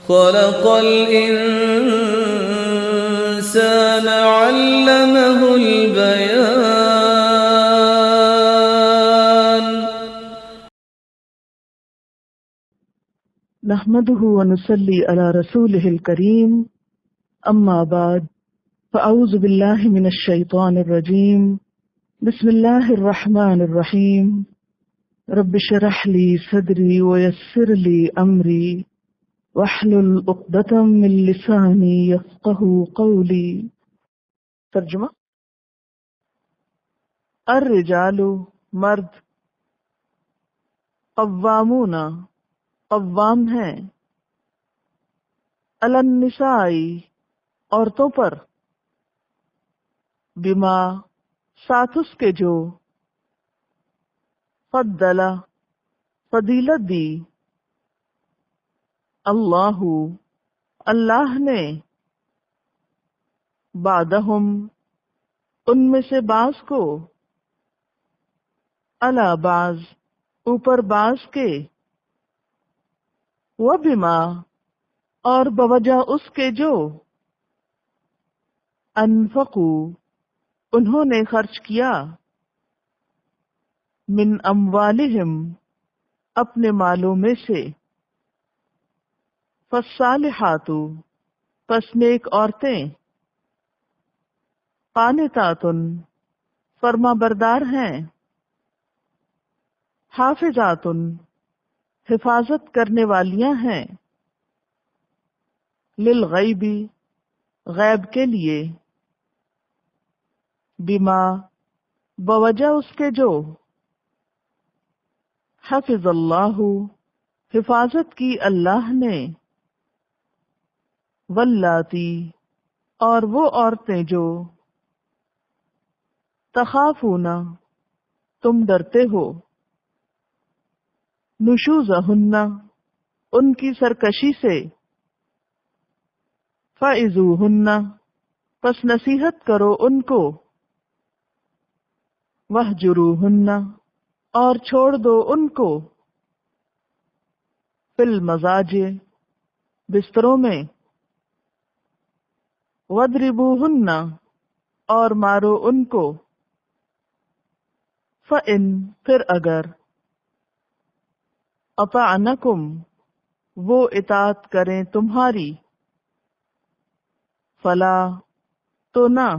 خلق الإنسان علمه البيان. نحمده ونصلي على رسوله الكريم، أما بعد، فأعوذ بالله من الشيطان الرجيم. بسم الله الرحمن الرحيم. رب اشرح لي صدري ويسر لي أمري واحلل عقدة من لساني يفقهوا قولي. ترجمہ: الرجال مرد، قوامون قوام ہیں، علی النساء عورتوں پر، بما ساتھ اس کے جو، فضل فضیلت دی، اللہ اللہ نے، بعدہم ان میں سے بعض کو، علی بعض اوپر بعض کے، وبما اور بوجہ اس کے جو، انفقوا انہوں نے خرچ کیا، من اموالہم اپنے مالوں میں سے، فالصالحات پس نیک عورتیں، قانتات فرما بردار ہیں، حافظات حفاظت کرنے والیاں ہیں، للغیب غیب کے لیے، بما بوجہ اس کے جو، حفظ اللہ حفاظت کی اللہ نے، واللاتی اور وہ عورتیں جو، تخافون تم ڈرتے ہو، نشوزہن ان کی سرکشی سے، فعظوہن پس نصیحت کرو ان کو، وہجروہن اور چھوڑ دو ان کو، فی المضاجع بستروں میں، وَاضْرِبُوهُنَّ اور مارو ان کو، فَإِن پھر اگر، أَطَعْنَكُمْ وہ اطاعت کریں تمہاری، فَلَا تو نہ،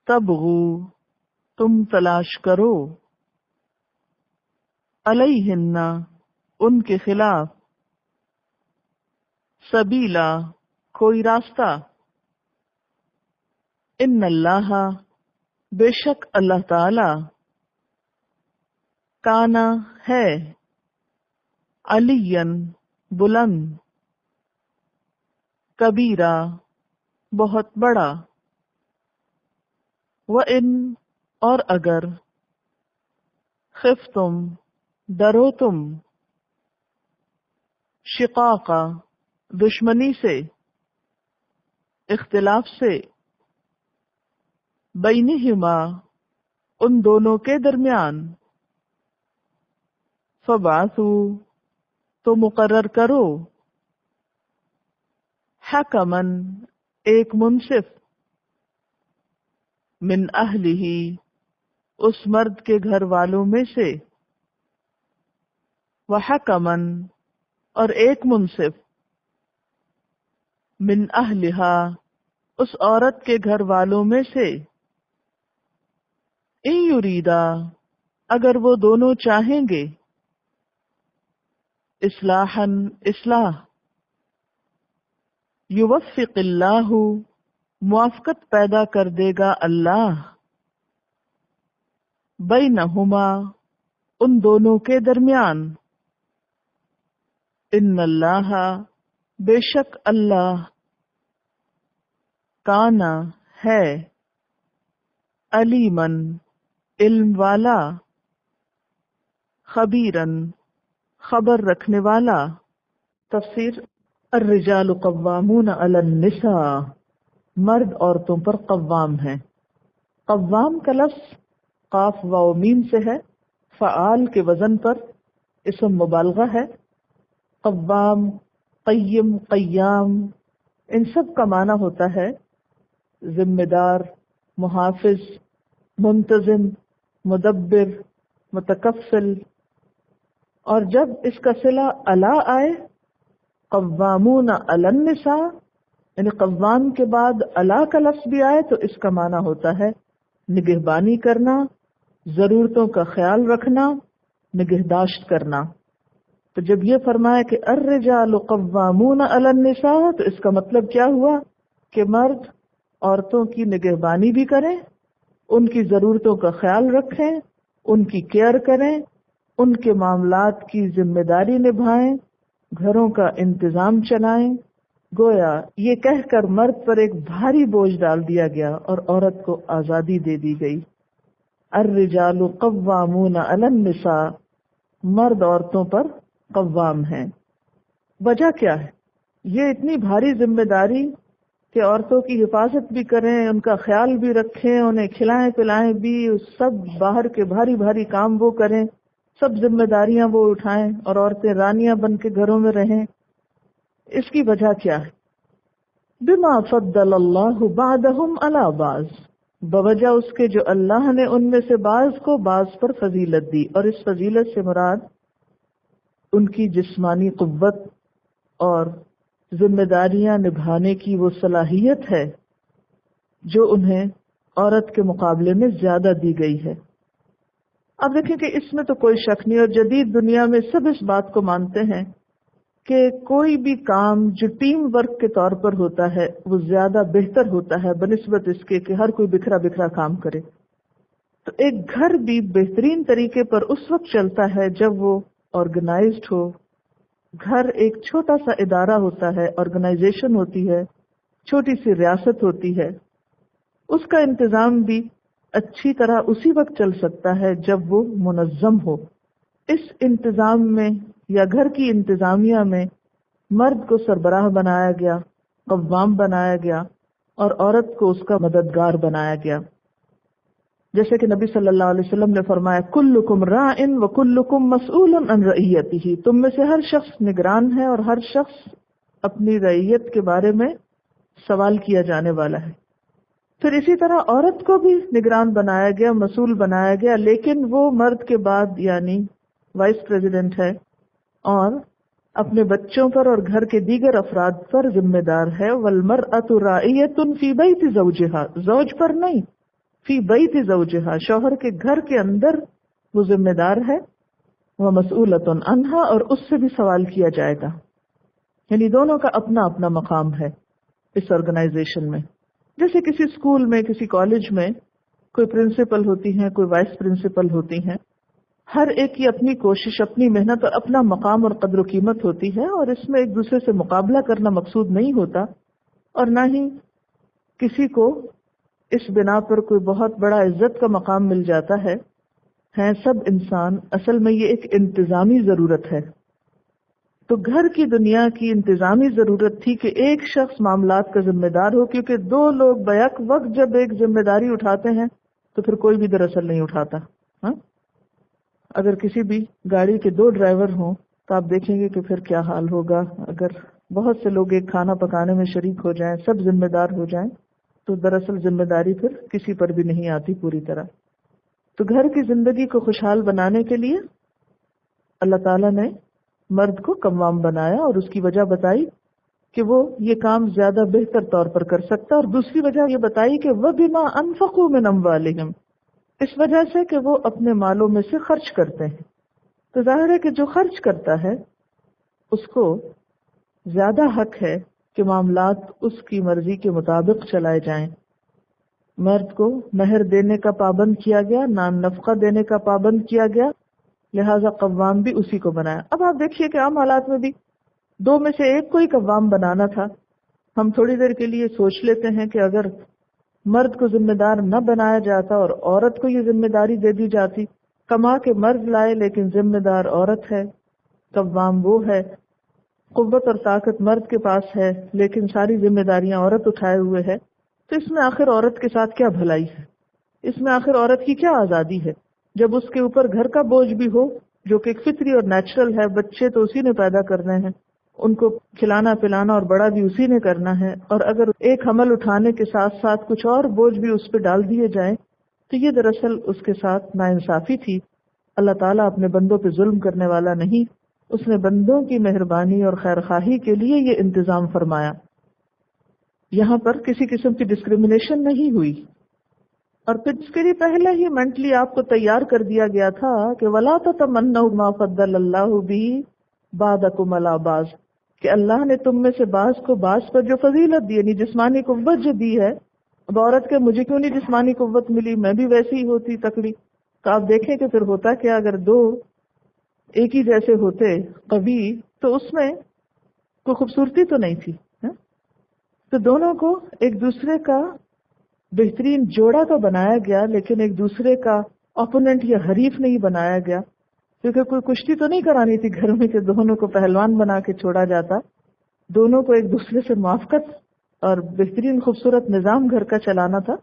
تَبْغُوا تم تلاش کرو، عَلَيْهِنَّ ان کے خلاف، سبیلا کوئی راستہ، ان اللہ بے شک اللہ تعالی، کانا ہے، علی بلند، کبیرہ بہت بڑا، وَإِن اور اگر، خفتم ڈرو تم، شقاقہ دشمنی سے، اختلاف سے، بینہما ان دونوں کے درمیان، فبعثوا تو مقرر کرو، حکمن ایک منصف، من اہلہ اس مرد کے گھر والوں میں سے، وحکمن اور ایک منصف، من اہلہا اس عورت کے گھر والوں میں سے، ان یریدا اگر وہ دونوں چاہیں گے، اصلاحاً اصلاح، یوفق اللہ موافقت پیدا کر دے گا اللہ، بینہما ان دونوں کے درمیان، ان اللہ بے شک اللہ، کانا ہے، علیمن علم والا، خبیرن خبر رکھنے والا۔ تفسیر: الرجال قوامون علی النساء، مرد عورتوں پر قوام ہیں۔ قوام کا لفظ قاف واو میم سے ہے، فعال کے وزن پر اسم مبالغہ ہے۔ قوام قیم، قیام، ان سب کا معنی ہوتا ہے ذمہ دار، محافظ، منتظم، مدبر، متکفل. اور جب اس کا صلہ علی آئے، قوامون علی النساء، یعنی قوام کے بعد علی کا لفظ بھی آئے تو اس کا معنی ہوتا ہے نگہبانی کرنا، ضرورتوں کا خیال رکھنا، نگہداشت کرنا. تو جب یہ فرمایا کہ الرجال قوامون علی النساء تو اس کا مطلب کیا ہوا کہ مرد عورتوں کی نگہبانی بھی کریں، ان کی ضرورتوں کا خیال رکھیں، ان کی کیئر کریں، ان کے معاملات کی ذمہ داری نبھائیں، گھروں کا انتظام چلائیں. گویا یہ کہہ کر مرد پر ایک بھاری بوجھ ڈال دیا گیا اور عورت کو آزادی دے دی گئی. الرجال قوامون علی النساء، مرد عورتوں پر قوام ہیں. وجہ کیا ہے؟ یہ اتنی بھاری ذمہ داری کہ عورتوں کی حفاظت بھی کریں، ان کا خیال بھی رکھیں، انہیں کھلائیں پلائیں بھی، سب باہر کے بھاری بھاری کام وہ کریں، سب ذمہ داریاں وہ اٹھائیں اور عورتیں رانیاں بن کے گھروں میں رہیں. اس کی وجہ کیا ہے؟ بما فضل اللہ بعضهم علی بعض، بوجہ اس کے جو اللہ نے ان میں سے بعض کو بعض پر فضیلت دی. اور اس فضیلت سے مراد ان کی جسمانی قوت اور ذمہ داریاں نبھانے کی وہ صلاحیت ہے جو انہیں عورت کے مقابلے میں زیادہ دی گئی ہے. اب دیکھیں کہ اس میں تو کوئی شک نہیں، اور جدید دنیا میں سب اس بات کو مانتے ہیں کہ کوئی بھی کام جو ٹیم ورک کے طور پر ہوتا ہے وہ زیادہ بہتر ہوتا ہے بنسبت اس کے کہ ہر کوئی بکھرا بکھرا کام کرے. تو ایک گھر بھی بہترین طریقے پر اس وقت چلتا ہے جب وہ آرگنائزڈ ہو. گھر ایک چھوٹا سا ادارہ ہوتا ہے، آرگنائزیشن ہوتی ہے، چھوٹی سی ریاست ہوتی ہے. اس کا انتظام بھی اچھی طرح اسی وقت چل سکتا ہے جب وہ منظم ہو. اس انتظام میں یا گھر کی انتظامیہ میں مرد کو سربراہ بنایا گیا، قوام بنایا گیا، اور عورت کو اس کا مددگار بنایا گیا. جیسے کہ نبی صلی اللہ علیہ وسلم نے فرمایا کلکم راع وکلکم مسئول عن رعیتہ، تم میں سے ہر شخص نگران ہے اور ہر شخص اپنی رعیت کے بارے میں سوال کیا جانے والا ہے. پھر اسی طرح عورت کو بھی نگران بنایا گیا، مسئول بنایا گیا، لیکن وہ مرد کے بعد یعنی وائس پریزیڈنٹ ہے اور اپنے بچوں پر اور گھر کے دیگر افراد پر ذمہ دار ہے. والمرأة راعیۃ فی بیت زوجہا، زوج پر نہیں، فی بیت زوجہا، شوہر کے گھر کے اندر وہ ذمہ دار ہے. ومسئولۃ عنہا، اور اس سے بھی سوال کیا جائے گا. یعنی دونوں کا اپنا اپنا مقام ہے اس آرگنائزیشن میں. جیسے کسی اسکول میں، کسی کالج میں کوئی پرنسپل ہوتی ہیں، کوئی وائس پرنسپل ہوتی ہیں، ہر ایک کی اپنی کوشش، اپنی محنت اور اپنا مقام اور قدر و قیمت ہوتی ہے، اور اس میں ایک دوسرے سے مقابلہ کرنا مقصود نہیں ہوتا، اور نہ ہی کسی کو اس بنا پر کوئی بہت بڑا عزت کا مقام مل جاتا ہے. ہیں سب انسان، اصل میں یہ ایک انتظامی ضرورت ہے. تو گھر کی دنیا کی انتظامی ضرورت تھی کہ ایک شخص معاملات کا ذمہ دار ہو، کیونکہ دو لوگ بیک وقت جب ایک ذمہ داری اٹھاتے ہیں تو پھر کوئی بھی دراصل نہیں اٹھاتا. ہاں، اگر کسی بھی گاڑی کے دو ڈرائیور ہوں تو آپ دیکھیں گے کہ پھر کیا حال ہوگا. اگر بہت سے لوگ ایک کھانا پکانے میں شریک ہو جائیں، سب ذمہ دار ہو جائیں، تو دراصل ذمہ داری پھر کسی پر بھی نہیں آتی پوری طرح. تو گھر کی زندگی کو خوشحال بنانے کے لیے اللہ تعالیٰ نے مرد کو قوام بنایا، اور اس کی وجہ بتائی کہ وہ یہ کام زیادہ بہتر طور پر کر سکتا، اور دوسری وجہ یہ بتائی کہ وَبِمَا أَنفَقُوا مِنْ أَمْوَالِهِمْ، اس وجہ سے کہ وہ اپنے مالوں میں سے خرچ کرتے ہیں. تو ظاہر ہے کہ جو خرچ کرتا ہے اس کو زیادہ حق ہے کہ معاملات اس کی مرضی کے مطابق چلائے جائیں. مرد کو مہر دینے کا پابند کیا گیا، نان نفقہ دینے کا پابند کیا گیا، لہذا قوام بھی اسی کو بنایا. اب آپ دیکھیے کہ عام حالات میں بھی دو میں سے ایک کو ہی قوام بنانا تھا. ہم تھوڑی دیر کے لیے سوچ لیتے ہیں کہ اگر مرد کو ذمہ دار نہ بنایا جاتا اور عورت کو یہ ذمہ داری دے دی جاتی، کما کے مرد لائے لیکن ذمہ دار عورت ہے، قوام وہ ہے، قوت اور طاقت مرد کے پاس ہے لیکن ساری ذمہ داریاں عورت اٹھائے ہوئے ہے، تو اس میں آخر عورت کے ساتھ کیا بھلائی ہے؟ اس میں آخر عورت کی کیا آزادی ہے جب اس کے اوپر گھر کا بوجھ بھی ہو جو کہ ایک فطری اور نیچرل ہے، بچے تو اسی نے پیدا کرنے ہیں، ان کو کھلانا پلانا اور بڑا بھی اسی نے کرنا ہے، اور اگر ایک حمل اٹھانے کے ساتھ ساتھ کچھ اور بوجھ بھی اس پہ ڈال دیے جائیں تو یہ دراصل اس کے ساتھ ناانصافی تھی۔ اللہ تعالیٰ اپنے بندوں پہ ظلم کرنے والا نہیں، اس نے بندوں کی مہربانی اور خیرخواہی کے لیے یہ انتظام فرمایا۔ یہاں پر کسی قسم کی ڈسکریمنیشن نہیں ہوئی، اور پھر اس کے لیے پہلے ہی مینٹلی آپ کو تیار کر دیا گیا تھا کہ وَلَا تَتَمَنَّوْا مَا فَضَّلَ اللَّهُ بِهِ بَعْضَكُمْ عَلَىٰ بَعْضٍ، کہ اللہ نے تم میں سے بعض کو بعض پر جو فضیلت دی، یعنی جسمانی قوت جو دی ہے۔ اب عورت کے مجھے کیوں نہیں جسمانی قوت ملی، میں بھی ویسی ہی ہوتی تکڑی، تو آپ دیکھیں کہ پھر ہوتا کیا، اگر دو ایک ہی جیسے ہوتے قوی تو اس میں کوئی خوبصورتی تو نہیں تھی، تو دونوں کو ایک دوسرے کا بہترین جوڑا تو بنایا گیا، لیکن ایک دوسرے کا اپوننٹ یا حریف نہیں بنایا گیا، کیونکہ کوئی کشتی تو نہیں کرانی تھی گھر میں کہ دونوں کو پہلوان بنا کے چھوڑا جاتا۔ دونوں کو ایک دوسرے سے موافقت اور بہترین خوبصورت نظام گھر کا چلانا تھا،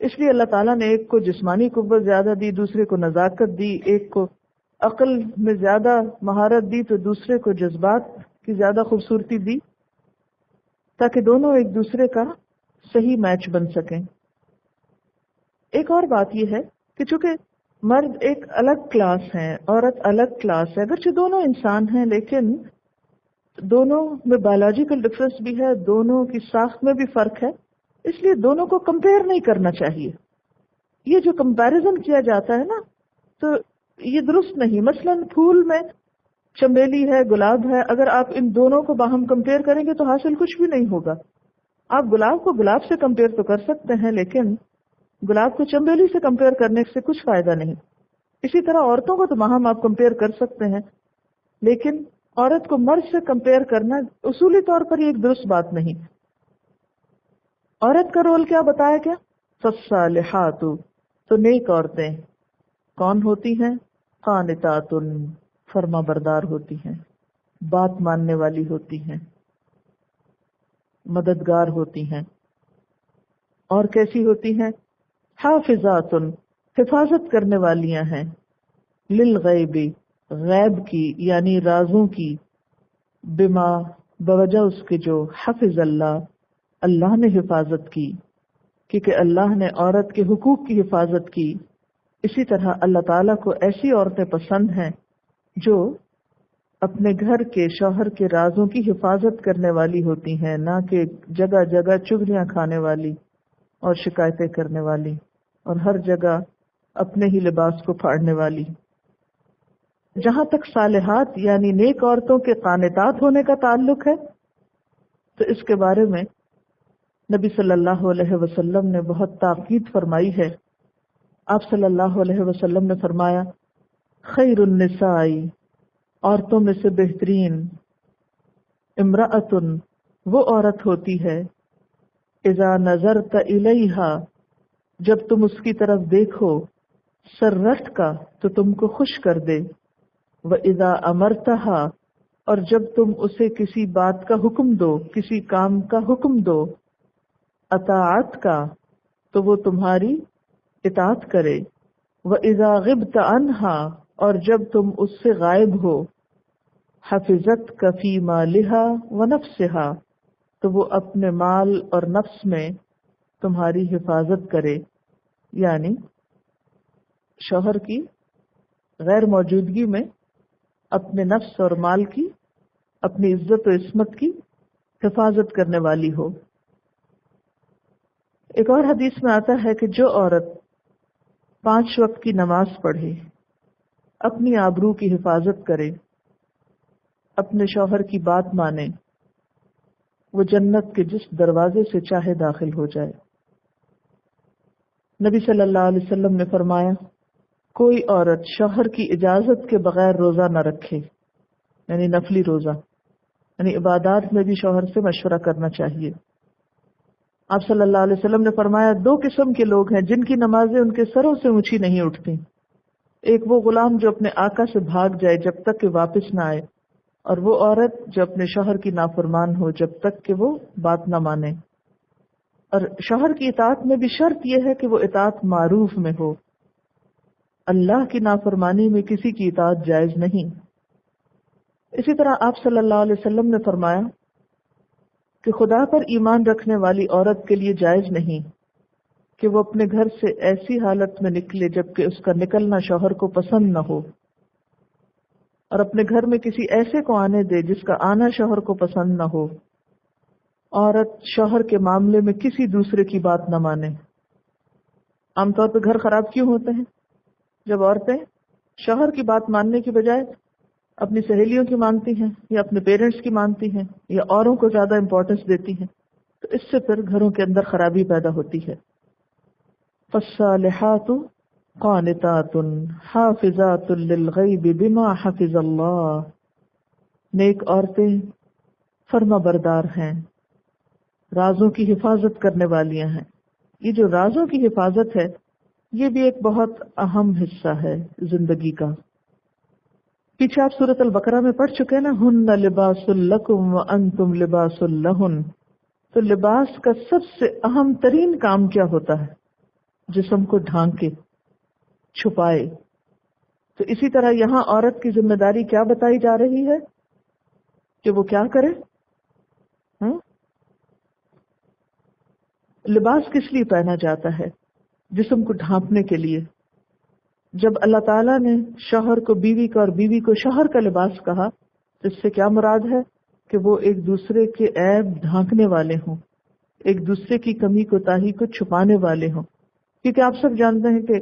اس لیے اللہ تعالیٰ نے ایک کو جسمانی قوت زیادہ دی، دوسرے کو نزاکت دی، ایک کو عقل میں زیادہ مہارت دی تو دوسرے کو جذبات کی زیادہ خوبصورتی دی، تاکہ دونوں ایک دوسرے کا صحیح میچ بن سکیں۔ ایک اور بات یہ ہے کہ چونکہ مرد ایک الگ کلاس ہے، عورت الگ کلاس ہے، اگرچہ دونوں انسان ہیں لیکن دونوں میں بایولوجیکل ڈفرنس بھی ہے، دونوں کی ساخت میں بھی فرق ہے، اس لیے دونوں کو کمپیئر نہیں کرنا چاہیے۔ یہ جو کمپیریزن کیا جاتا ہے نا، تو یہ درست نہیں۔ مثلا پھول میں چمیلی ہے، گلاب ہے، اگر آپ ان دونوں کو باہم کمپیئر کریں گے تو حاصل کچھ بھی نہیں ہوگا۔ آپ گلاب کو گلاب سے کمپیئر تو کر سکتے ہیں، لیکن گلاب کو چمیلی سے کمپیئر کرنے سے کچھ فائدہ نہیں۔ اسی طرح عورتوں کو تو باہم آپ کمپیئر کر سکتے ہیں، لیکن عورت کو مرد سے کمپیئر کرنا اصولی طور پر یہ ایک درست بات نہیں۔ عورت کا رول کیا بتایا گیا؟ فالصالحات، تو نیک عورتیں کون ہوتی ہیں؟ قانتات، فرما بردار ہوتی ہیں، بات ماننے والی ہوتی ہیں، مددگار ہوتی ہیں۔ اور کیسی ہوتی ہیں؟ حافظات، حفاظت کرنے والیاں ہیں، للغیب، غیب کی یعنی رازوں کی، بما، بوجہ اس کے جو حفظ اللہ، اللہ نے حفاظت کی، کیونکہ اللہ نے عورت کے حقوق کی حفاظت کی۔ اسی طرح اللہ تعالیٰ کو ایسی عورتیں پسند ہیں جو اپنے گھر کے شوہر کے رازوں کی حفاظت کرنے والی ہوتی ہیں، نہ کہ جگہ جگہ چغلیاں کھانے والی اور شکایتیں کرنے والی اور ہر جگہ اپنے ہی لباس کو پھاڑنے والی۔ جہاں تک صالحات یعنی نیک عورتوں کے قانتات ہونے کا تعلق ہے تو اس کے بارے میں نبی صلی اللہ علیہ وسلم نے بہت تاکید فرمائی ہے۔ آپ صلی اللہ علیہ وسلم نے فرمایا، خیر النساء، عورتوں میں سے بہترین، امرأۃ، وہ عورت ہوتی ہے، اذا نظرت الیہا، جب تم اس کی طرف دیکھو، سرت کا، تو تم کو خوش کر دے، وَإِذَا أَمَرْتَهَا، اور جب تم اسے کسی بات کا حکم دو، کسی کام کا حکم دو، اطاعت کا، تو وہ تمہاری اطاعت کرے، وَإِذَا غِبْتَ عَنْهَا، اور جب تم اس سے غائب ہو، حَفِظَتْكَ فِي مَالِهَا وَنَفْسِهَا، تو وہ اپنے مال اور نفس میں تمہاری حفاظت کرے، یعنی شوہر کی غیر موجودگی میں اپنے نفس اور مال کی، اپنی عزت و عصمت کی حفاظت کرنے والی ہو۔ ایک اور حدیث میں آتا ہے کہ جو عورت 5 وقت کی نماز پڑھے، اپنی آبرو کی حفاظت کرے، اپنے شوہر کی بات مانے، وہ جنت کے جس دروازے سے چاہے داخل ہو جائے۔ نبی صلی اللہ علیہ وسلم نے فرمایا، کوئی عورت شوہر کی اجازت کے بغیر روزہ نہ رکھے، یعنی نفلی روزہ، یعنی عبادات میں بھی شوہر سے مشورہ کرنا چاہیے۔ آپ صلی اللہ علیہ وسلم نے فرمایا، 2 قسم کے لوگ ہیں جن کی نمازیں ان کے سروں سے اونچی نہیں اٹھتی۔ ایک وہ غلام جو اپنے آقا سے بھاگ جائے جب تک کہ واپس نہ آئے، اور وہ عورت جو اپنے شوہر کی نافرمان ہو جب تک کہ وہ بات نہ مانے۔ اور شوہر کی اطاعت میں بھی شرط یہ ہے کہ وہ اطاعت معروف میں ہو۔ اللہ کی نافرمانی میں کسی کی اطاعت جائز نہیں۔ اسی طرح آپ صلی اللہ علیہ وسلم نے فرمایا کہ خدا پر ایمان رکھنے والی عورت کے لیے جائز نہیں کہ وہ اپنے گھر سے ایسی حالت میں نکلے جبکہ اس کا نکلنا شوہر کو پسند نہ ہو، اور اپنے گھر میں کسی ایسے کو آنے دے جس کا آنا شوہر کو پسند نہ ہو۔ عورت شوہر کے معاملے میں کسی دوسرے کی بات نہ مانے۔ عام طور پہ گھر خراب کیوں ہوتے ہیں؟ جب عورتیں شوہر کی بات ماننے کی بجائے اپنی سہیلیوں کی مانتی ہیں یا اپنے پیرنٹس کی مانتی ہیں یا اوروں کو زیادہ امپورٹنس دیتی ہیں، تو اس سے پھر گھروں کے اندر خرابی پیدا ہوتی ہے۔ فالصالحات قانتات حافظات للغیب بما حفظ اللہ، نیک عورتیں فرما بردار ہیں، رازوں کی حفاظت کرنے والیاں ہیں۔ یہ جو رازوں کی حفاظت ہے یہ بھی ایک بہت اہم حصہ ہے زندگی کا۔ پیچھے آپ سورۃ البقرہ میں پڑھ چکے نا، ہن لباس لکم وانتم لباس لہن۔ تو لباس کا سب سے اہم ترین کام کیا ہوتا ہے؟ جسم کو ڈھانکے، چھپائے۔ تو اسی طرح یہاں عورت کی ذمہ داری کیا بتائی جا رہی ہے کہ وہ کیا کرے؟ لباس کس لیے پہنا جاتا ہے؟ جسم کو ڈھانپنے کے لیے۔ جب اللہ تعالیٰ نے شوہر کو بیوی کا اور بیوی کو شوہر کا لباس کہا تو اس سے کیا مراد ہے؟ کہ وہ ایک دوسرے کے عیب ڈھانکنے والے ہوں، ایک دوسرے کی کمی کوتاہی کو چھپانے والے ہوں۔ کیونکہ آپ سب جانتے ہیں کہ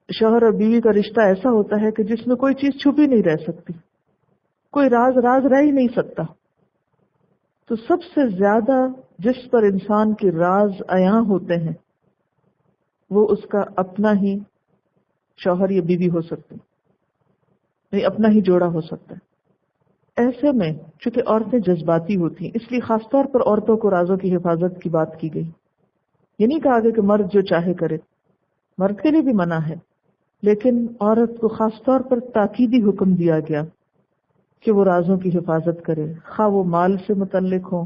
شوہر اور بیوی کا رشتہ ایسا ہوتا ہے کہ جس میں کوئی چیز چھپی نہیں رہ سکتی، کوئی راز رہ ہی نہیں سکتا۔ تو سب سے زیادہ جس پر انسان کے راز عیاں ہوتے ہیں وہ اس کا اپنا ہی شوہر یا بیوی ہو سکتے، نہیں اپنا ہی جوڑا ہو سکتا ہے۔ ایسے میں چونکہ عورتیں جذباتی ہوتی ہیں، اس لیے خاص طور پر عورتوں کو رازوں کی حفاظت کی بات کی گئی۔ یہ نہیں کہا گیا کہ مرد جو چاہے کرے، مرد کے لیے بھی منع ہے، لیکن عورت کو خاص طور پر تاکیدی حکم دیا گیا کہ وہ رازوں کی حفاظت کرے، خواہ وہ مال سے متعلق ہوں،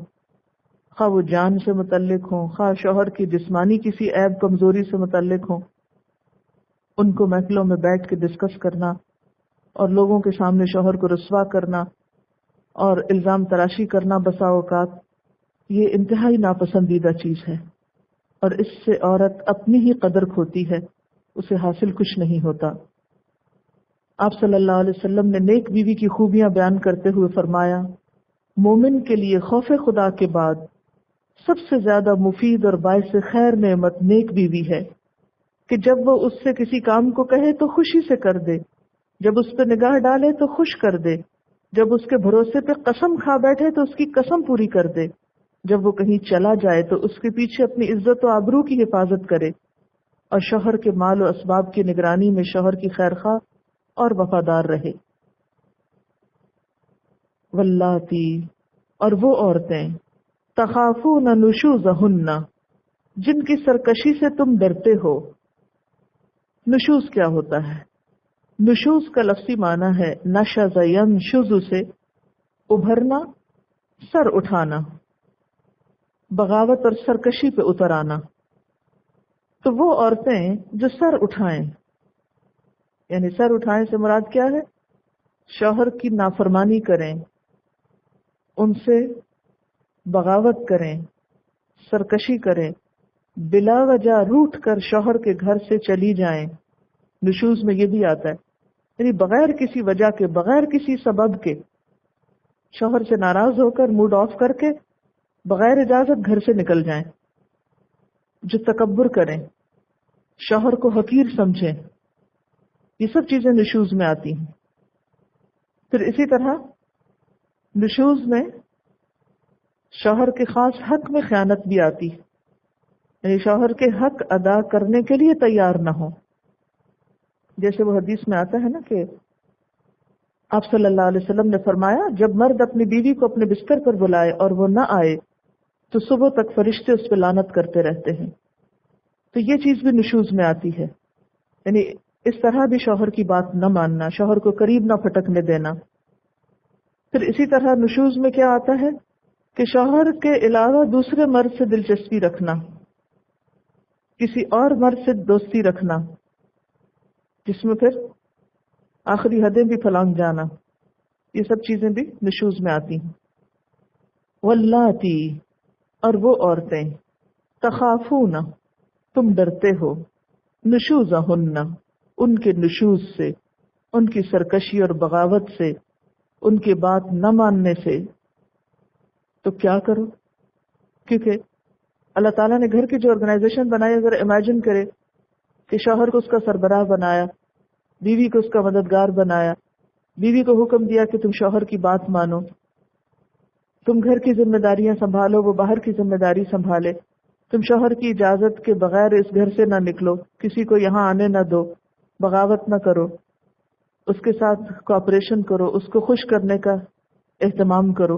خواہ وہ جان سے متعلق ہوں، خواہ شوہر کی جسمانی کسی عیب کمزوری سے متعلق ہوں۔ ان کو محفلوں میں بیٹھ کے ڈسکس کرنا اور لوگوں کے سامنے شوہر کو رسوا کرنا اور الزام تراشی کرنا بسا اوقات یہ انتہائی ناپسندیدہ چیز ہے، اور اس سے عورت اپنی ہی قدر کھوتی ہے، اسے حاصل کچھ نہیں ہوتا۔ آپ صلی اللہ علیہ وسلم نے نیک بیوی کی خوبیاں بیان کرتے ہوئے فرمایا، مومن کے لیے خوف خدا کے بعد سب سے زیادہ مفید اور باعث خیر نعمت نیک بیوی ہے کہ جب وہ اس سے کسی کام کو کہے تو خوشی سے کر دے، جب اس پہ نگاہ ڈالے تو خوش کر دے، جب اس کے بھروسے پہ قسم کھا بیٹھے تو اس کی قسم پوری کر دے، جب وہ کہیں چلا جائے تو اس کے پیچھے اپنی عزت و آبرو کی حفاظت کرے، اور شوہر کے مال و اسباب کی نگرانی میں شوہر کی خیرخواہ اور وفادار رہے۔ واللاتی، اور وہ عورتیں تخافون نشوزہن، جن کی سرکشی سے تم ڈرتے ہو۔ نشوز کیا ہوتا ہے؟ نشوز کا لفظی معنی ہے نشز ینشز، سے ابھرنا، سر اٹھانا، بغاوت اور سرکشی پہ اتر آنا۔ تو وہ عورتیں جو سر اٹھائیں، یعنی سر اٹھائیں سے مراد کیا ہے؟ شوہر کی نافرمانی کریں، ان سے بغاوت کریں، سرکشی کریں، بلا وجہ روٹھ کر شوہر کے گھر سے چلی جائیں۔ نشوز میں یہ بھی آتا ہے، یعنی بغیر کسی وجہ کے، بغیر کسی سبب کے شوہر سے ناراض ہو کر، موڈ آف کر کے بغیر اجازت گھر سے نکل جائیں، جو تکبر کریں، شوہر کو حقیر سمجھیں، یہ سب چیزیں نشوز میں آتی ہیں۔ پھر اسی طرح نشوز میں شوہر کے خاص حق میں خیانت بھی آتی ہے، یعنی شوہر کے حق ادا کرنے کے لیے تیار نہ ہو۔ جیسے وہ حدیث میں آتا ہے نا کہ آپ صلی اللہ علیہ وسلم نے فرمایا، جب مرد اپنی بیوی کو اپنے بستر پر بلائے اور وہ نہ آئے تو صبح تک فرشتے اس پہ لعنت کرتے رہتے ہیں۔ تو یہ چیز بھی نشوز میں آتی ہے، یعنی اس طرح بھی شوہر کی بات نہ ماننا، شوہر کو قریب نہ پھٹکنے دینا۔ پھر اسی طرح نشوز میں کیا آتا ہے کہ شوہر کے علاوہ دوسرے مرد سے دلچسپی رکھنا، کسی اور مرد سے دوستی رکھنا، جس میں پھر آخری حدیں بھی پھلانگ جانا۔ یہ سب چیزیں بھی نشوز میں آتی ہیں. واللاتی، اور وہ عورتیں، تخافون، تم ڈرتے ہو، نشوزہن، ان کے نشوز سے، ان کی سرکشی اور بغاوت سے، ان کی بات نہ ماننے سے. تو کیا کرو؟ کیونکہ اللہ تعالیٰ نے گھر کی جو آرگنائزیشن بنائی، اگر امیجن کرے کہ شوہر کو اس کا سربراہ بنایا، بیوی کو اس کا مددگار بنایا، بیوی کو حکم دیا کہ تم شوہر کی بات مانو، تم گھر کی ذمہ داریاں سنبھالو، وہ باہر کی ذمہ داری سنبھالے، تم شوہر کی اجازت کے بغیر اس گھر سے نہ نکلو، کسی کو یہاں آنے نہ دو، بغاوت نہ کرو، اس کے ساتھ کوآپریشن کرو، اس کو خوش کرنے کا اہتمام کرو.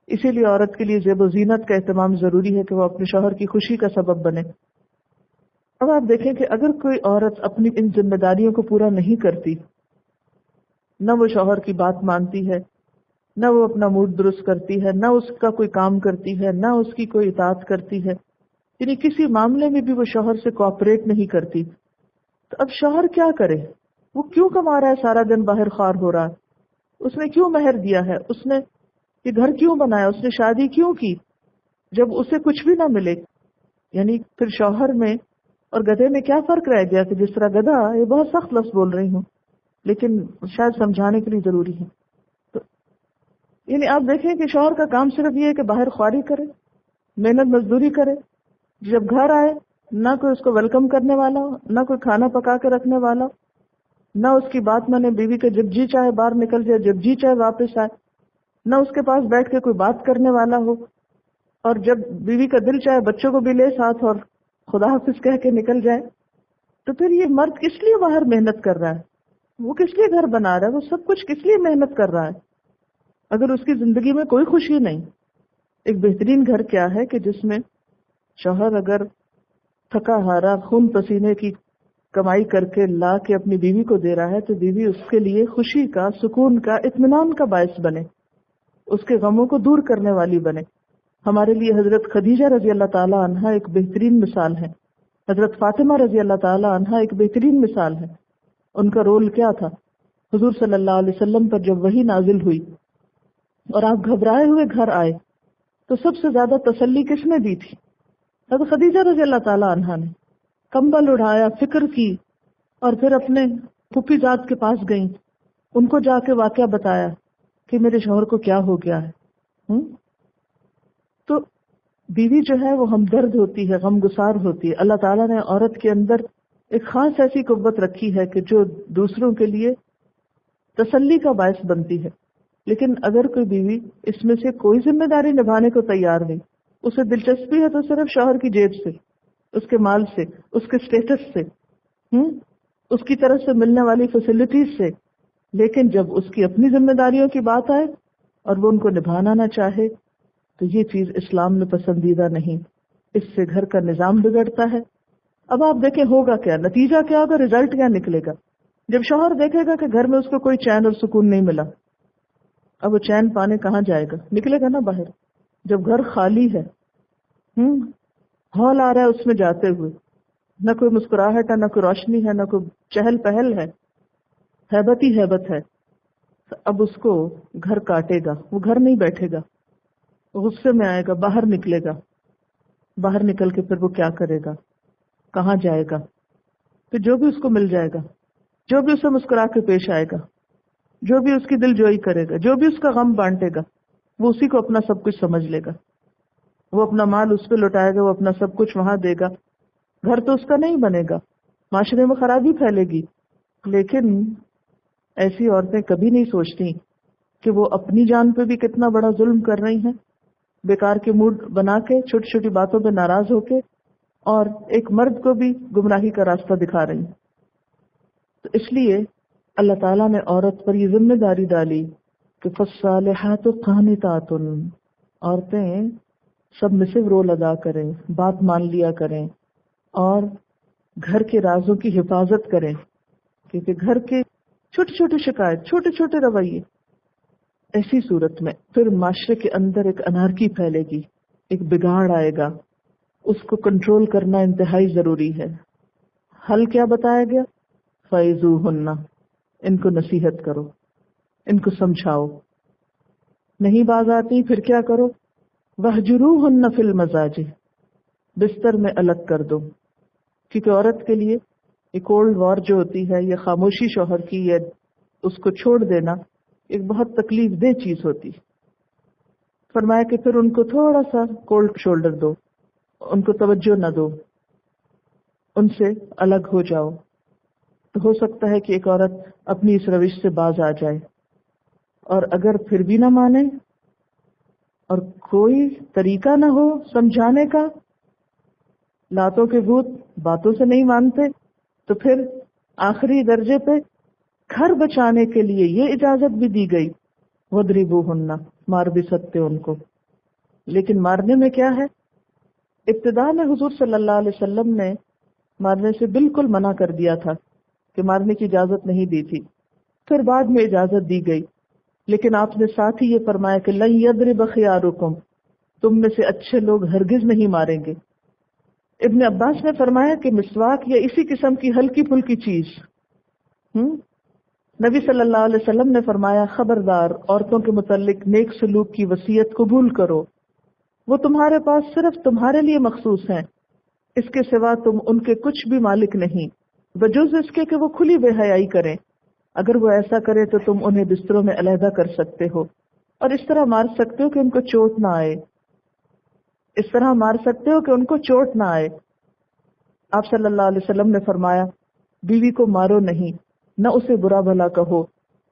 اسی لیے عورت کے لیے زیب و زینت کا اہتمام ضروری ہے کہ وہ اپنے شوہر کی خوشی کا سبب بنے. اب آپ دیکھیں کہ اگر کوئی عورت اپنی ان ذمہ داریوں کو پورا نہیں کرتی، نہ وہ شوہر کی بات مانتی ہے، نہ وہ اپنا موڈ درست کرتی ہے، نہ اس کا کوئی کام کرتی ہے، نہ اس کی کوئی اطاعت کرتی ہے، یعنی کسی معاملے میں بھی وہ شوہر سے کوآپریٹ نہیں کرتی، تو اب شوہر کیا کرے؟ وہ کیوں کما رہا ہے سارا دن باہر خوار ہو رہا ہے؟ اس نے کیوں مہر دیا ہے؟ اس نے یہ گھر کیوں بنایا؟ اس نے شادی کیوں کی جب اسے کچھ بھی نہ ملے؟ یعنی پھر شوہر میں اور گدھے میں کیا فرق رہ گیا کہ جس طرح گدھا، یہ بہت سخت لفظ بول رہی ہوں لیکن شاید سمجھانے کے لیے ضروری ہے. تو یعنی آپ دیکھیں کہ شوہر کا کام صرف یہ ہے کہ باہر خواری کرے، محنت مزدوری کرے، جب گھر آئے نہ کوئی اس کو ویلکم کرنے والا ہو، نہ کوئی کھانا پکا کے رکھنے والا ہو، نہ اس کی بات مانے، بیوی کا جب جی چاہے باہر نکل جائے، جب جی چاہے واپس آئے، نہ اس کے پاس بیٹھ کے کوئی بات کرنے والا ہو، اور جب بیوی کا دل چاہے بچوں کو بھی لے ساتھ اور خدا حافظ کہہ کے نکل جائے. تو پھر یہ مرد کس لیے باہر محنت کر رہا ہے؟ وہ کس لیے گھر بنا رہا ہے؟ وہ سب کچھ کس لیے محنت کر رہا ہے اگر اس کی زندگی میں کوئی خوشی نہیں؟ ایک بہترین گھر کیا ہے کہ جس میں شوہر اگر تھکا ہارا خون پسینے کی کمائی کر کے لا کے اپنی بیوی کو دے رہا ہے تو بیوی اس کے لیے خوشی کا، سکون کا، اطمینان کا باعث بنے، اس کے غموں کو دور کرنے والی بنے. ہمارے لیے حضرت خدیجہ رضی اللہ تعالی عنہا ایک بہترین مثال ہے، حضرت فاطمہ رضی اللہ تعالی عنہا ایک بہترین مثال ہے. ان کا رول کیا تھا؟ حضور صلی اللہ علیہ وسلم پر جب وحی نازل ہوئی اور آپ گھبرائے ہوئے گھر آئے تو سب سے زیادہ تسلی کس نے دی تھی؟ حضرت خدیجہ رضی اللہ تعالی عنہا نے. کمبل اڑایا، فکر کی، اور پھر اپنے پھپھی ذات کے پاس گئیں، ان کو جا کے واقعہ بتایا کہ میرے شوہر کو کیا ہو گیا ہے. تو بیوی جو ہے وہ ہمدرد ہوتی ہے، غم گسار ہوتی ہے. اللہ تعالیٰ نے عورت کے اندر ایک خاص ایسی قوت رکھی ہے کہ جو دوسروں کے لیے تسلی کا باعث بنتی ہے. لیکن اگر کوئی بیوی اس میں سے کوئی ذمہ داری نبھانے کو تیار نہیں، اسے دلچسپی ہے تو صرف شوہر کی جیب سے، اس کے مال سے، اس کے سٹیٹس سے، اس کی طرف سے ملنے والی فیسلٹیز سے، لیکن جب اس کی اپنی ذمہ داریوں کی بات آئے اور وہ ان کو نبھانا نہ چاہے تو یہ چیز اسلام میں پسندیدہ نہیں. اس سے گھر کا نظام بگڑتا ہے. اب آپ دیکھیں ہوگا کیا، نتیجہ کیا ہوگا، رزلٹ کیا نکلے گا؟ جب شوہر دیکھے گا کہ گھر میں اس کو کوئی چین اور سکون نہیں ملا، اب وہ چین پانے کہاں جائے گا؟ نکلے گا نا باہر. جب گھر خالی ہے، ہال آ رہا ہے اس میں جاتے ہوئے، نہ کوئی مسکراہٹ ہے، نہ کوئی روشنی ہے، نہ کوئی چہل پہل ہے، ہیبت ہی ہیبت ہے، تو اب اس کو گھر کاٹے گا، وہ گھر نہیں بیٹھے گا، غصے میں آئے گا، باہر نکلے گا. باہر نکل کے پھر وہ کیا کرے گا؟ کہاں جائے گا؟ پھر جو بھی اس کو مل جائے گا، جو بھی اسے مسکرا کے پیش آئے گا، جو بھی اس کی دل جوئی کرے گا، جو بھی اس کا غم بانٹے گا، وہ اسی کو اپنا سب کچھ سمجھ لے گا. وہ اپنا مال اس پہ لوٹائے گا، وہ اپنا سب کچھ وہاں دے گا. گھر تو اس کا نہیں بنے گا، معاشرے میں خرابی پھیلے گی. لیکن ایسی عورتیں کبھی نہیں سوچتی کہ وہ اپنی جان پہ بھی کتنا بڑا ظلم کر رہی ہیں، بیکار کے موڈ بنا کے، چھوٹی چھوٹی باتوں پہ ناراض ہو کے، اور ایک مرد کو بھی گمراہی کا راستہ دکھا رہی ہیں. تو اس لیے اللہ تعالیٰ نے عورت پر یہ ذمہ داری ڈالی کہ فالصالحات قانتات، عورتیں سبمسو رول ادا کریں، بات مان لیا کریں، اور گھر کے رازوں کی حفاظت کریں. کیونکہ گھر کے چھوٹی چھوٹی شکایت، چھوٹے چھوٹے رویے، ایسی صورت میں پھر معاشرے کے اندر ایک انارکی پھیلے گی، ایک بگاڑ آئے گا. اس کو کنٹرول کرنا انتہائی ضروری ہے. حل کیا بتایا گیا؟ فَعِظُوهُنَّ، ان کو نصیحت کرو، ان کو سمجھاؤ. نہیں باز آتی پھر کیا کرو؟ وَهْجُرُوهُنَّ فِي الْمَضَاجِعِ، بستر میں الگ کر دو. کیونکہ عورت کے لیے یہ کولڈ وار جو ہوتی ہے، یہ خاموشی شوہر کی، یا اس کو چھوڑ دینا ایک بہت تکلیف دہ چیز ہوتی. فرمایا کہ پھر ان کو تھوڑا سا کولڈ شولڈر دو، ان کو توجہ نہ دو، ان سے الگ ہو جاؤ. تو ہو سکتا ہے کہ ایک عورت اپنی اس روش سے باز آ جائے، اور اگر پھر بھی نہ مانے اور کوئی طریقہ نہ ہو سمجھانے کا، لاتوں کے بھوت باتوں سے نہیں مانتے، تو پھر آخری درجے پہ گھر بچانے کے لیے یہ اجازت بھی دی گئی، وَاضْرِبُوهُنَّ، مار بھی سکتے ان کو. لیکن مارنے میں کیا ہے؟ ابتداء میں حضور صلی اللہ علیہ وسلم نے مارنے سے بالکل منع کر دیا تھا کہ مارنے کی اجازت نہیں دی تھی. پھر بعد میں اجازت دی گئی، لیکن آپ نے ساتھ ہی یہ فرمایا کہ لن یضرب خیارکم، تم میں سے اچھے لوگ ہرگز نہیں ماریں گے. ابن عباس نے فرمایا کہ مسواک یا اسی قسم کی ہلکی پھلکی چیز. نبی صلی اللہ علیہ وسلم نے فرمایا خبردار، عورتوں کے متعلق نیک سلوک کی وصیت قبول کرو، وہ تمہارے پاس صرف تمہارے لیے مخصوص ہیں، اس کے سوا تم ان کے کچھ بھی مالک نہیں، بجز اس کے کہ وہ کھلی بے حیائی کریں. اگر وہ ایسا کرے تو تم انہیں بستروں میں علیحدہ کر سکتے ہو، اور اس طرح مار سکتے ہو کہ ان کو چوٹ نہ آئے. اس طرح مار سکتے ہو کہ ان کو چوٹ نہ آئے. آپ صلی اللہ علیہ وسلم نے فرمایا بیوی کو مارو نہیں، نہ اسے برا بھلا کہو،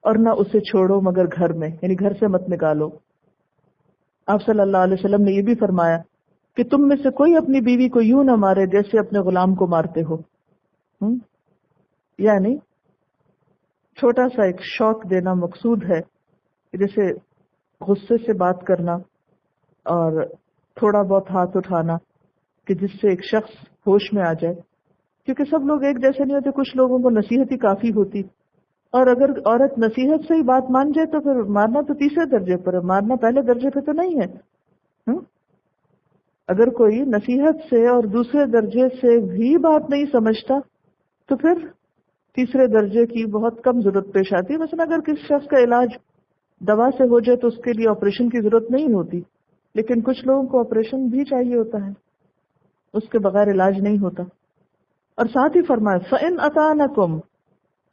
اور نہ اسے چھوڑو مگر گھر میں، یعنی گھر سے مت نکالو. آپ صلی اللہ علیہ وسلم نے یہ بھی فرمایا کہ تم میں سے کوئی اپنی بیوی کو یوں نہ مارے جیسے اپنے غلام کو مارتے ہو. یعنی چھوٹا سا ایک شوق دینا مقصود ہے، جیسے غصے سے بات کرنا اور تھوڑا بہت ہاتھ اٹھانا کہ جس سے ایک شخص ہوش میں آ جائے. کیونکہ سب لوگ ایک جیسے نہیں ہوتے، کچھ لوگوں کو نصیحت ہی کافی ہوتی، اور اگر عورت نصیحت سے ہی بات مان جائے تو پھر مارنا تو تیسرے درجے پر ہے، مارنا پہلے درجے پہ تو نہیں ہے. اگر کوئی نصیحت سے اور دوسرے درجے سے بھی بات نہیں سمجھتا تو پھر تیسرے درجے کی بہت کم ضرورت پیش آتی ہے. مثلا اگر کسی شخص کا علاج دوا سے ہو جائے تو اس کے لیے آپریشن کی ضرورت نہیں ہوتی، لیکن کچھ لوگوں کو آپریشن بھی چاہیے ہوتا ہے، اس کے بغیر علاج نہیں ہوتا. اور ساتھ ہی فرمایا فَإِنْ أَطَعْنَكُمْ،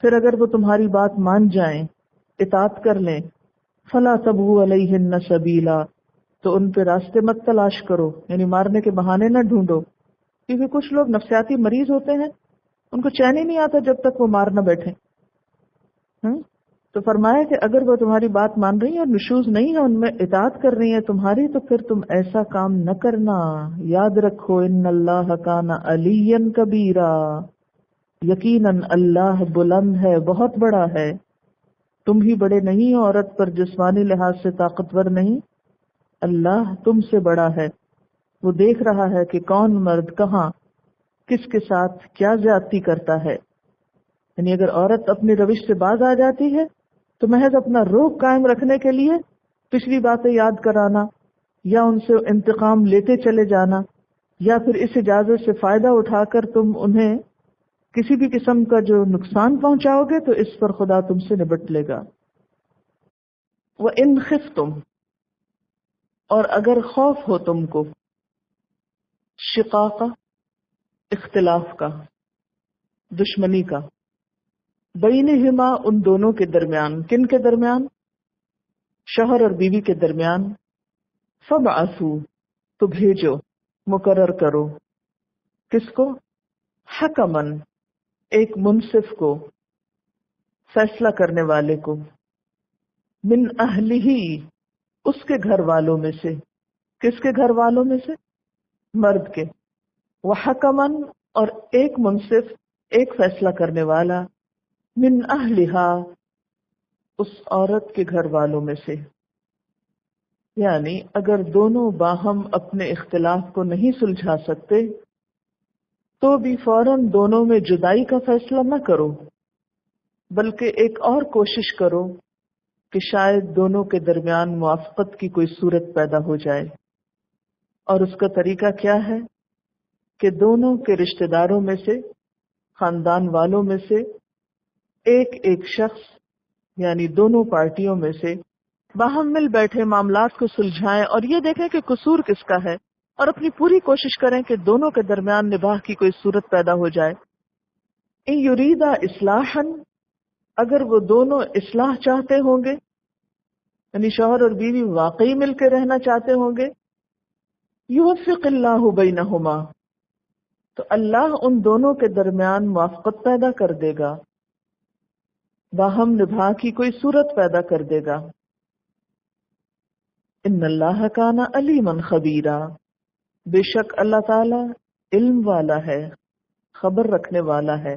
پھر اگر وہ تمہاری بات مان جائیں، اطاعت کر لیں، فَلَا تَبْغُوا عَلَيْهِنَّ سَبِيلًا، تو ان پہ راستے مت تلاش کرو، یعنی مارنے کے بہانے نہ ڈھونڈو. کیونکہ کچھ لوگ نفسیاتی مریض ہوتے ہیں، ان کو چین ہی نہیں آتا جب تک وہ مار نہ بیٹھے. تو فرمایا کہ اگر وہ تمہاری بات مان رہی ہیں اور نشوز نہیں ہے، ان میں اطاعت کر رہی ہیں تمہاری، تو پھر تم ایسا کام نہ کرنا. یاد رکھو ان اللہ کان علیٰ کبیرا، یقیناً اللہ بلند ہے، بہت بڑا ہے. تم ہی بڑے نہیں ہو، عورت پر جسمانی لحاظ سے طاقتور نہیں، اللہ تم سے بڑا ہے. وہ دیکھ رہا ہے کہ کون مرد کہاں کس کے ساتھ کیا زیادتی کرتا ہے. یعنی اگر عورت اپنی روش سے باز آ جاتی ہے تو محض اپنا روخ قائم رکھنے کے لیے پچھلی باتیں یاد کرانا، یا ان سے انتقام لیتے چلے جانا، یا پھر اس اجازت سے فائدہ اٹھا کر تم انہیں کسی بھی قسم کا جو نقصان پہنچاؤ گے تو اس پر خدا تم سے نبٹ لے گا. وَإِنْ خِفْتُمْ، اور اگر خوف ہو تم کو، شقاق، اختلاف کا، دشمنی کا، بینہما، ان دونوں کے درمیان. کن کے درمیان؟ شوہر اور بیوی کے درمیان. فَبْعَثُوا، تو بھیجو، مقرر کرو. کس کو؟ حکمن، ایک منصف کو، فیصلہ کرنے والے کو. من اہلہ، اس کے گھر والوں میں سے. کس کے گھر والوں میں سے؟ مرد کے. وحکمن، اور ایک منصف، ایک فیصلہ کرنے والا. من اہلہا، اس عورت کے گھر والوں میں سے. یعنی اگر دونوں باہم اپنے اختلاف کو نہیں سلجھا سکتے تو بھی فوراً دونوں میں جدائی کا فیصلہ نہ کرو، بلکہ ایک اور کوشش کرو کہ شاید دونوں کے درمیان موافقت کی کوئی صورت پیدا ہو جائے. اور اس کا طریقہ کیا ہے کہ دونوں کے رشتہ داروں میں سے، خاندان والوں میں سے ایک ایک شخص یعنی دونوں پارٹیوں میں سے باہم مل بیٹھے معاملات کو سلجھائیں اور یہ دیکھیں کہ قصور کس کا ہے، اور اپنی پوری کوشش کریں کہ دونوں کے درمیان نباہ کی کوئی صورت پیدا ہو جائے۔ ان یریدا اصلاحا، اگر وہ دونوں اصلاح چاہتے ہوں گے، یعنی شوہر اور بیوی واقعی مل کے رہنا چاہتے ہوں گے، یوفق اللہ بینہما، تو اللہ ان دونوں کے درمیان موافقت پیدا کر دے گا، باہم نبھا کی کوئی صورت پیدا کر دے گا۔ ان اللہ کان علیما خبیرا، بے شک اللہ تعالی علم والا ہے، خبر رکھنے والا ہے،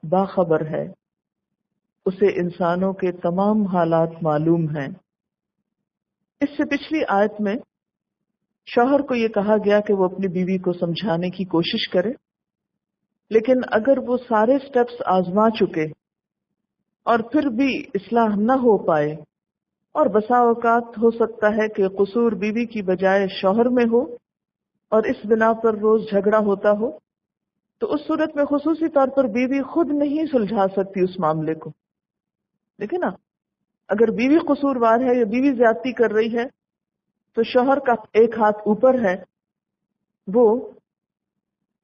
باخبر ہے، اسے انسانوں کے تمام حالات معلوم ہیں۔ اس سے پچھلی آیت میں شوہر کو یہ کہا گیا کہ وہ اپنی بیوی کو سمجھانے کی کوشش کرے، لیکن اگر وہ سارے سٹیپس آزما چکے اور پھر بھی اصلاح نہ ہو پائے، اور بسا اوقات ہو سکتا ہے کہ قصور بیوی کی بجائے شوہر میں ہو اور اس بنا پر روز جھگڑا ہوتا ہو، تو اس صورت میں خصوصی طور پر بیوی خود نہیں سلجھا سکتی اس معاملے کو۔ دیکھیں نا، اگر بیوی قصوروار ہے یا بیوی زیادتی کر رہی ہے تو شوہر کا ایک ہاتھ اوپر ہے، وہ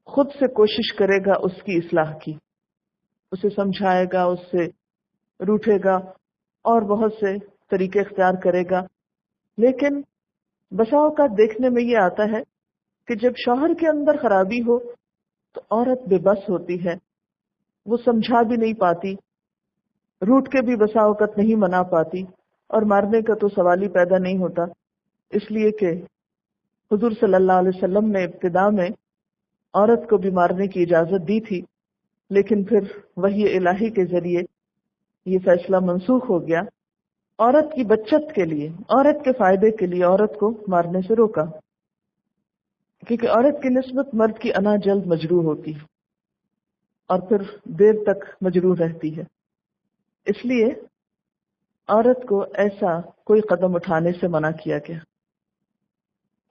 خود سے کوشش کرے گا اس کی اصلاح کی، اسے سمجھائے گا، اس سے روٹھے گا اور بہت سے طریقے اختیار کرے گا۔ لیکن بسا اوقات دیکھنے میں یہ آتا ہے کہ جب شوہر کے اندر خرابی ہو تو عورت بے بس ہوتی ہے، وہ سمجھا بھی نہیں پاتی، روٹ کے بھی بسا اوقات نہیں منا پاتی، اور مارنے کا تو سوال ہی پیدا نہیں ہوتا، اس لیے کہ حضور صلی اللہ علیہ وسلم نے ابتدا میں عورت کو بھی مارنے کی اجازت دی تھی، لیکن پھر وحی الہی کے ذریعے یہ فیصلہ منسوخ ہو گیا، عورت کی بچت کے لیے، عورت کے فائدے کے لیے عورت کو مارنے سے روکا، کیونکہ عورت کی نسبت مرد کی انا جلد مجروح ہوتی ہے اور پھر دیر تک مجروح رہتی ہے، اس لیے عورت کو ایسا کوئی قدم اٹھانے سے منع کیا گیا۔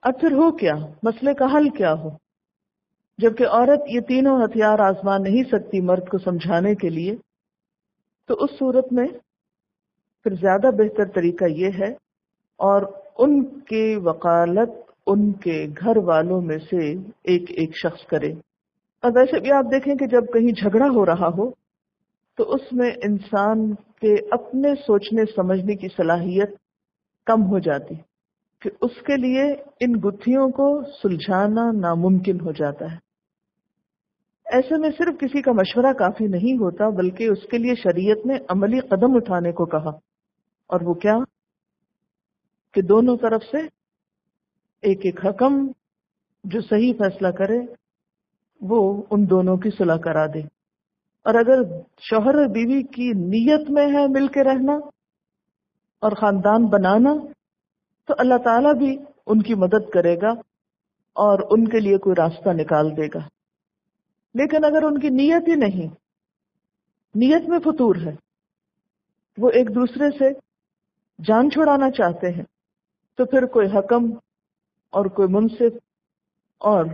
اب پھر ہو کیا، مسئلے کا حل کیا ہو؟ جبکہ عورت یہ تینوں ہتھیار آزما نہیں سکتی مرد کو سمجھانے کے لیے، تو اس صورت میں پھر زیادہ بہتر طریقہ یہ ہے، اور ان کی وکالت ان کے گھر والوں میں سے ایک ایک شخص کرے۔ اور ویسے بھی آپ دیکھیں کہ جب کہیں جھگڑا ہو رہا ہو تو اس میں انسان کے اپنے سوچنے سمجھنے کی صلاحیت کم ہو جاتی، کہ اس کے لیے ان گتھیوں کو سلجھانا ناممکن ہو جاتا ہے۔ ایسے میں صرف کسی کا مشورہ کافی نہیں ہوتا، بلکہ اس کے لیے شریعت نے عملی قدم اٹھانے کو کہا، اور وہ کیا کہ دونوں طرف سے ایک ایک حکم جو صحیح فیصلہ کرے وہ ان دونوں کی صلح کرا دے۔ اور اگر شوہر اور بیوی کی نیت میں ہے مل کے رہنا اور خاندان بنانا، تو اللہ تعالیٰ بھی ان کی مدد کرے گا اور ان کے لیے کوئی راستہ نکال دے گا۔ لیکن اگر ان کی نیت ہی نہیں، نیت میں فتور ہے، وہ ایک دوسرے سے جان چھڑانا چاہتے ہیں، تو پھر کوئی حکم اور کوئی منصف اور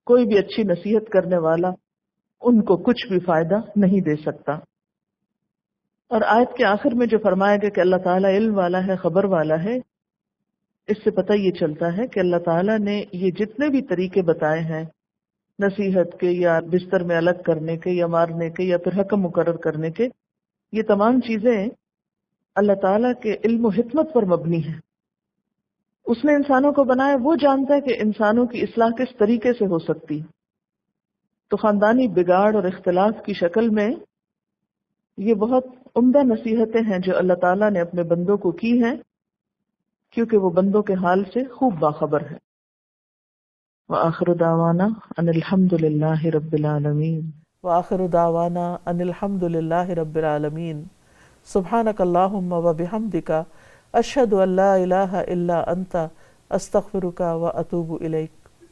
کوئی بھی اچھی نصیحت کرنے والا ان کو کچھ بھی فائدہ نہیں دے سکتا۔ اور آیت کے آخر میں جو فرمایا گیا کہ اللہ تعالیٰ علم والا ہے، خبر والا ہے، اس سے پتہ یہ چلتا ہے کہ اللہ تعالیٰ نے یہ جتنے بھی طریقے بتائے ہیں نصیحت کے یا بستر میں الگ کرنے کے یا مارنے کے یا پھر حکم مقرر کرنے کے، یہ تمام چیزیں اللہ تعالیٰ کے علم و حکمت پر مبنی ہیں۔ اس نے انسانوں کو بنایا، وہ جانتا ہے کہ انسانوں کی اصلاح کس طریقے سے ہو سکتی۔ تو خاندانی بگاڑ اور اختلاف کی شکل میں یہ بہت عمدہ نصیحتیں ہیں جو اللہ تعالیٰ نے اپنے بندوں کو کی ہیں، کیونکہ وہ بندوں کے حال سے خوب باخبر ہے۔ وآخر دعوانا ان الحمد للہ رب العالمین۔ وآخر دعوانا ان الحمد للہ رب العالمین۔ سبحانک اللہم وبحمدک، اشہد ان لا الہ الا انت، استغفرک واتوب الیک۔